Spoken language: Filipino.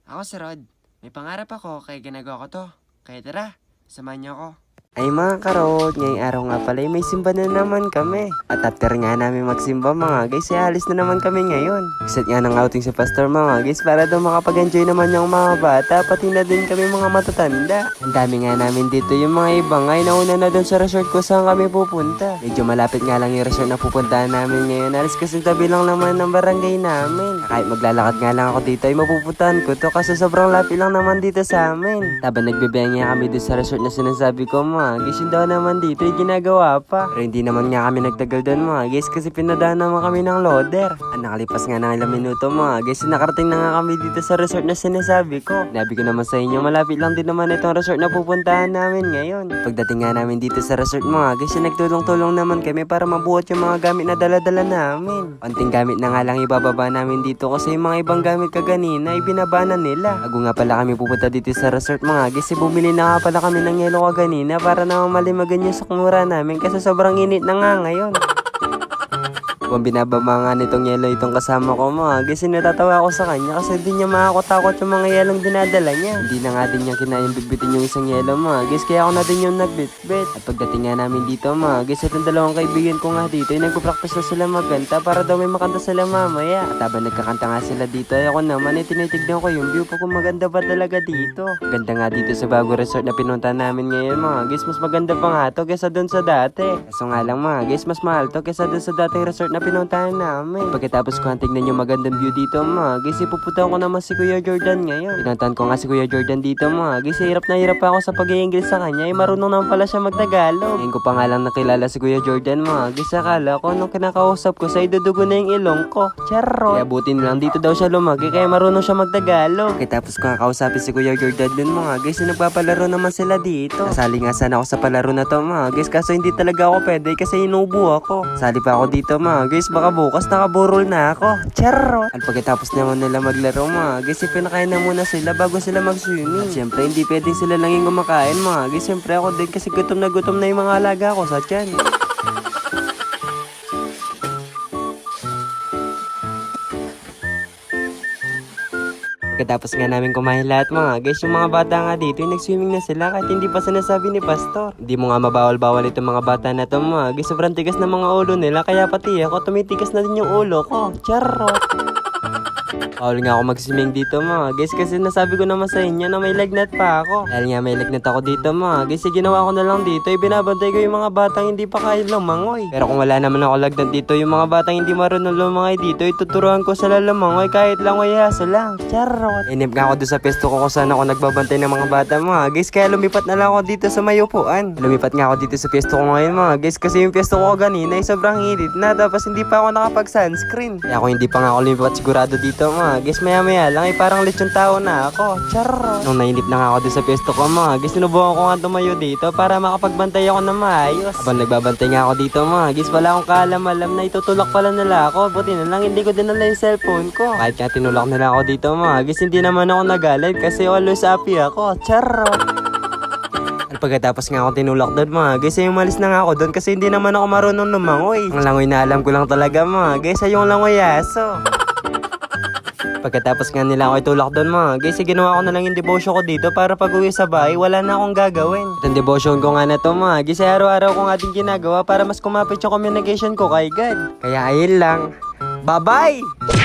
Ako si Rod. May pangarap ako kaya ginagawa ko to. Kaya tara, samahan niyo ako. Ay mga karod, ngayong araw nga pala may simba na naman kami. At after nga namin magsimba mga guys, alis na naman kami ngayon. Exit nga ng outing sa pastor mga guys para daw makapag-enjoy naman yung mga bata, pati na din kami mga matatanda. Ang dami nga namin dito yung mga ibang ay nauna na dun sa resort ko saan kami pupunta. Medyo malapit nga lang yung resort na pupuntahan namin ngayon. Alis kasi tabi lang naman ng barangay namin. Kahit maglalakad nga lang ako dito ay mapupuntahan ko to kasi sobrang lapit lang naman dito sa amin. Habang nagbibigay nga kami dito sa resort na sinasabi ko mga guys, yun daw naman dito ay ginagawa pa. Pero hindi naman nga kami nagtagal doon mga guys kasi pinadaan naman kami ng loader. Ang nakalipas nga ng ilang minuto mga guys, nakarating na nga kami dito sa resort na sinasabi ko. Nabi ko naman sa inyo, malapit lang din naman itong resort na pupuntahan namin ngayon. Pagdating nga namin dito sa resort mga guys, nagtulong-tulong naman kami para mabuhat yung mga gamit na dala-dala namin. Konting gamit na nga lang ibababa namin dito kasi yung mga ibang gamit kaganina ay binaba na nila. Bago nga pala kami pupunta dito sa resort mga guys, bumili na nga pala kami ng yelo kaganina para na malimagan yung sakmura namin kasi sobrang init na nga ngayon. Kung binababa nga nitong yelo itong kasama ko mga guys, natatawa ako sa kanya kasi di niya makakatakot yung mga yelong dinadala niya. Hindi na nga din niya kinayang bitbitin yung isang yelo mga guys, kaya ako na din yung nagbitbit. At pagdating nga namin dito mga guys, itong dalawang kaibigan ko nga dito ay nagpo-practice na sila magkanta para daw may makanta sila mamaya. At habang nagkakanta nga sila dito ay ako naman ay tinitignan ko yung view po kung maganda ba talaga dito. Ganda nga dito sa bago resort na pinunta namin ngayon mga guys, mas maganda pa nga to kesa dun sa dati. Kaso nga lang mga guys, mas mahal to kesa dun sa dating resort na pinuntahan namin. Pagkatapos ko tingnan yung magandang view dito mga guys, ipupuntahan ko naman si Kuya Jordan ngayon. Pinuntahan ko nga si Kuya Jordan dito mga guys, hirap na hirap ako sa pag-i-English sa kanya, ay marunong naman pala siya mag-Tagalog. Ngayon ko pa nga lang nakilala si Kuya Jordan mga guys, akala ko nung kinakausap ko sa idudugo na yung ilong ko. Charot! Kaya buti lang dito daw siya lumaki kaya marunong siya mag-Tagalog. Pagkatapos ko nga kausapin si Kuya Jordan dun mga guys, nagpapalaro naman sila dito. Nasali nga sana ako sa palaro na to mga guys, kaso hindi talaga ako pwede kasi inuubo ako. Sali pa ako dito mga guys, baka bukas nakaburol na ako. Charot! At pagkatapos naman nila maglaro mga guys, pinakain na muna sila bago sila mag-swimming. At syempre hindi pwedeng sila lang yung kumakain mga guys, syempre ako din kasi gutom na yung mga alaga ko sa tiyan. Pagkatapos nga namin kumain lahat mga guys, yung mga bata nga dito yung nag-swimming na sila kahit hindi pa sinasabi ni Pastor. Hindi mo nga mabawal-bawal itong mga bata na to mga guys, sobrang tigas na mga ulo nila kaya pati ako tumitigas na din yung ulo ko. Charot! Bawal nga ako mag-swimming dito mga guys kasi nasabi ko naman sa inyo na may lagnat pa ako. Dahil nga may lagnat ako dito mga guys, ginawa ko na lang dito, ibinabantay ko yung mga batang hindi pa kaya lumangoy. Pero kung wala naman ako lagnat dito, yung mga batang hindi marunong lumangoy dito, ituturuan ko sila lumangoy kahit langoy haso lang. Charot! Inip nga ako doon sa pesto ko kung saan ako nagbabantay ng mga bata mga guys, kaya lumipat na lang ako dito sa may upuan. Lumipat nga ako dito sa pesto ko ngayon mga guys kasi yung pesto ko ganina ay sobrang init na tapos hindi pa ako nakapag-sunscreen. Kaya kung hindi pa nga ako lumipat sigurado dito mga guys, maya lang ay parang lechon tao na ako. Charot! Nung nainip na nga ako doon sa pesto ko mga guys, sinubukan ko nga tumayo dito para makapagbantay ako na maayos. Habang nagbabantay nga ako dito mga guys, wala akong kaalam-alam na itutulak pala nila ako. Buti na lang hindi ko dinala yung cellphone ko. Kahit nga tinulak nila ako dito mga guys, hindi naman ako nagalit kasi always happy ako. Charot! At pagkatapos nga ako tinulak doon mga guys, ay umalis na nga ako doon kasi hindi naman ako marunong lumangoy. Ang langoy na alam ko lang talaga mga guys ay yung langoy aso. Pagkatapos nga nila ako itulak doon mga guys, ginawa ko na lang yung devotion ko dito para pag uwi sa bahay, wala na akong gagawin. At ang devotion ko nga na to mga guys, araw-araw ko nga din ginagawa para mas kumapit yung communication ko kay God. Kaya ayun lang. Bye-bye!